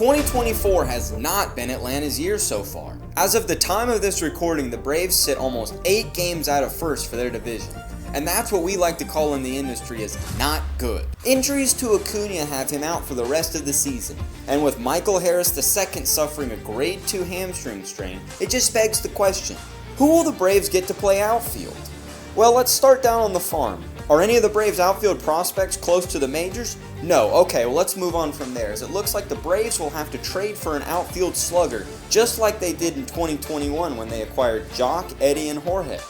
2024 has not been Atlanta's year so far. As of the time of this recording, the Braves sit almost 8 games out of first for their division. And that's what we like to call in the industry as not good. Injuries to Acuna have him out for the rest of the season, and with Michael Harris II suffering a grade 2 hamstring strain, it just begs the question, who will the Braves get to play outfield? Well, let's start down on the farm. Are any of the Braves outfield prospects close to the majors? No. Okay, well let's move on from there, as it looks like the Braves will have to trade for an outfield slugger, just like they did in 2021 when they acquired Jock, Eddie, and Jorge.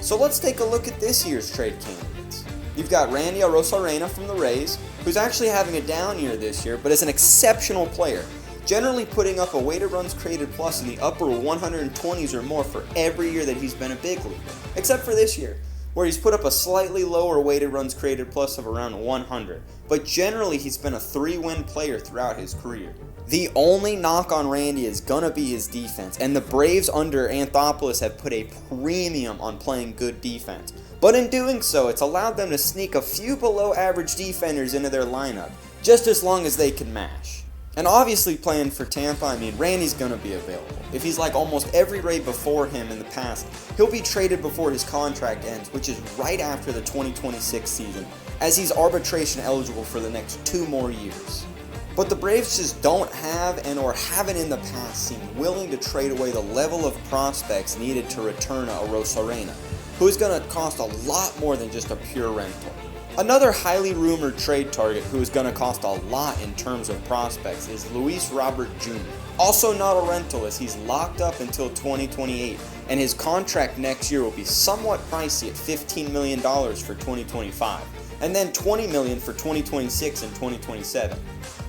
So let's take a look at this year's trade candidates. You've got Randy Arozarena from the Rays, who's actually having a down year this year, but is an exceptional player, generally putting up a weighted runs created plus in the upper 120s or more for every year that he's been a big leaguer, except for this year, where he's put up a slightly lower weighted runs created plus of around 100, but generally he's been a 3-win player throughout his career. The only knock on Randy is gonna be his defense, and the Braves under Anthopoulos have put a premium on playing good defense. But in doing so, it's allowed them to sneak a few below average defenders into their lineup, just as long as they can mash. And obviously playing for Tampa, Randy's gonna be available. If he's like almost every Ray before him in the past, he'll be traded before his contract ends, which is right after the 2026 season, as he's arbitration eligible for the next 2 more years. But the Braves just don't have and or haven't in the past seemed willing to trade away the level of prospects needed to return a Arozarena, who is going to cost a lot more than just a pure rental. Another highly rumored trade target who is going to cost a lot in terms of prospects is Luis Robert Jr. Also not a rental, as he's locked up until 2028, and his contract next year will be somewhat pricey at $15 million for 2025, and then $20 million for 2026 and 2027.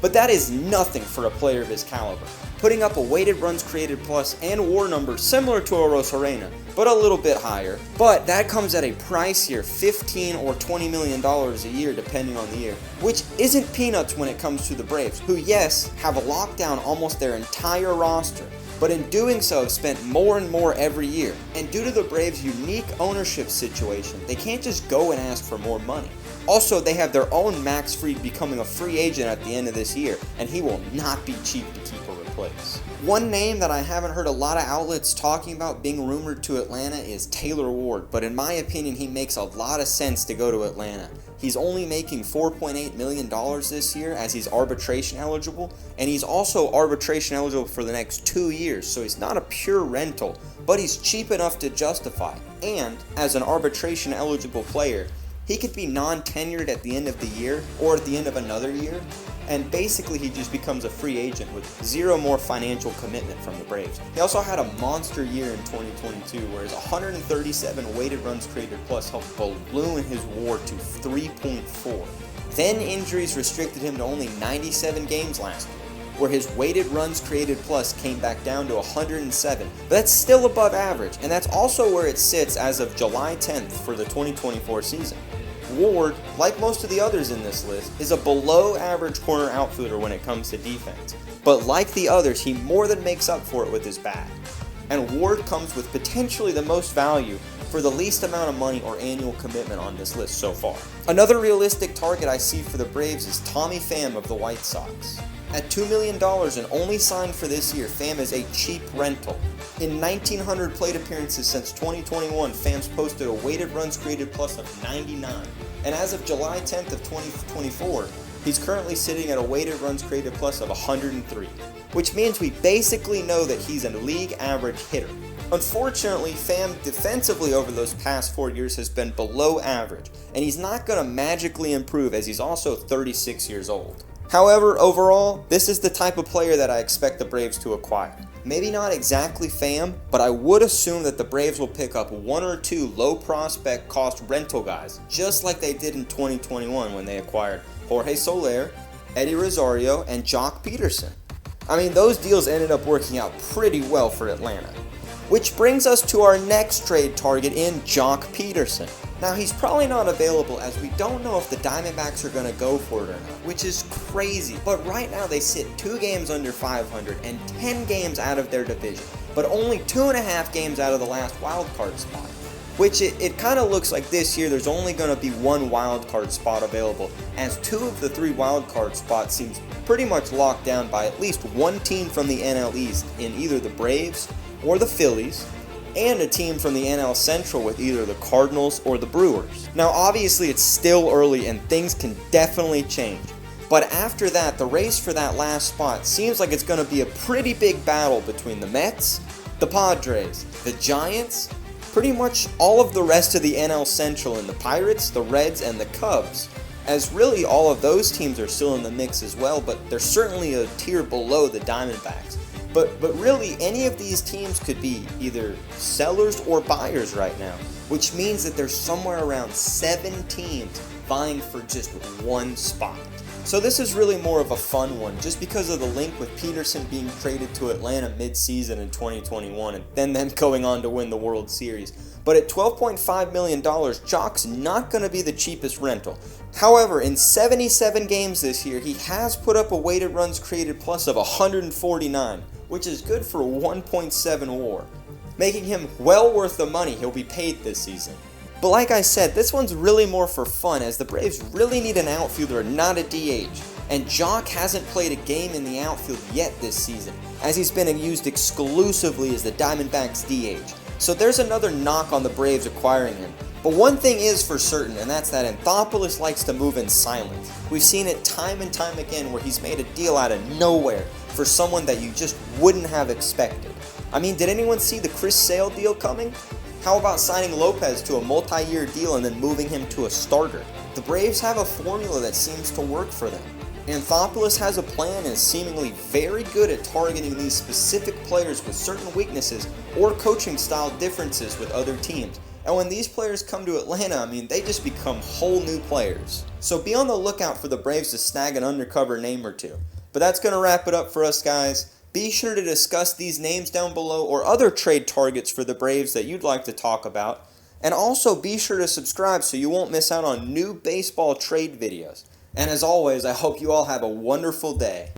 But that is nothing for a player of his caliber, putting up a weighted runs created plus and WAR number similar to Arozarena, but a little bit higher. But that comes at a pricier $15 or $20 million a year depending on the year, which isn't peanuts when it comes to the Braves, who yes, have locked down almost their entire roster, but in doing so have spent more and more every year. And due to the Braves' unique ownership situation, they can't just go and ask for more money. Also, they have their own Max Fried becoming a free agent at the end of this year, and he will not be cheap to keep or replace. One name that I haven't heard a lot of outlets talking about being rumored to Atlanta is Taylor Ward, but in my opinion he makes a lot of sense to go to Atlanta. He's only making $4.8 million this year as he's arbitration eligible, and he's also arbitration eligible for the next 2 years, so he's not a pure rental, but he's cheap enough to justify. And as an arbitration eligible player, he could be non-tenured at the end of the year or at the end of another year, and basically he just becomes a free agent with 0 more financial commitment from the Braves. He also had a monster year in 2022 where his 137 weighted runs created plus helped balloon his WAR to 3.4. Then injuries restricted him to only 97 games last year, where his weighted runs created plus came back down to 107, but that's still above average, and that's also where it sits as of July 10th for the 2024 season. Ward, like most of the others in this list, is a below average corner outfielder when it comes to defense, but like the others, he more than makes up for it with his bat. And Ward comes with potentially the most value for the least amount of money or annual commitment on this list so far. Another realistic target I see for the Braves is Tommy Pham of the White Sox. At $2 million and only signed for this year, Pham is a cheap rental. In 1,900 plate appearances since 2021, Pham's posted a weighted runs created plus of 99. And as of July 10th of 2024, he's currently sitting at a weighted runs created plus of 103, which means we basically know that he's a league average hitter. Unfortunately, Pham defensively over those past 4 years has been below average, and he's not going to magically improve as he's also 36 years old. However, overall, this is the type of player that I expect the Braves to acquire. Maybe not exactly Pham, but I would assume that the Braves will pick up 1 or 2 low prospect cost rental guys, just like they did in 2021 when they acquired Jorge Soler, Eddie Rosario, and Jock Peterson. Those deals ended up working out pretty well for Atlanta. Which brings us to our next trade target in Jock Peterson. Now, he's probably not available as we don't know if the Diamondbacks are going to go for it or not, which is crazy. But right now they sit 2 games under 500 and 10 games out of their division, but only 2.5 games out of the last wild card spot. which it kind of looks like this year there's only going to be one wild card spot available, as 2 of the 3 wild card spots seems pretty much locked down by at least one team from the NL East in either the Braves or the Phillies, and a team from the NL Central with either the Cardinals or the Brewers. Now obviously it's still early and things can definitely change, but after that the race for that last spot seems like it's going to be a pretty big battle between the Mets, the Padres, the Giants, pretty much all of the rest of the NL Central, and the Pirates, the Reds, and the Cubs, as really all of those teams are still in the mix as well, but they're certainly a tier below the Diamondbacks. But really, any of these teams could be either sellers or buyers right now, which means that there's somewhere around 7 teams vying for just one spot. So this is really more of a fun one, just because of the link with Peterson being traded to Atlanta mid-season in 2021 and then them going on to win the World Series. But at $12.5 million, Jock's not going to be the cheapest rental. However, in 77 games this year, he has put up a weighted runs created plus of 149, which is good for 1.7 WAR, making him well worth the money he'll be paid this season. But like I said, this one's really more for fun, as the Braves really need an outfielder, not a DH. And Jock hasn't played a game in the outfield yet this season, as he's been used exclusively as the Diamondbacks DH. So there's another knock on the Braves acquiring him. But one thing is for certain, and that's that Anthopoulos likes to move in silence. We've seen it time and time again where he's made a deal out of nowhere for someone that you just wouldn't have expected. I mean, did anyone see the Chris Sale deal coming? How about signing Lopez to a multi-year deal and then moving him to a starter? The Braves have a formula that seems to work for them. Anthopoulos has a plan and is seemingly very good at targeting these specific players with certain weaknesses or coaching style differences with other teams. And when these players come to Atlanta, I mean, they just become whole new players. So be on the lookout for the Braves to snag an undercover name or two. But that's going to wrap it up for us, guys. Be sure to discuss these names down below or other trade targets for the Braves that you'd like to talk about. And also be sure to subscribe so you won't miss out on new baseball trade videos. And as always, I hope you all have a wonderful day.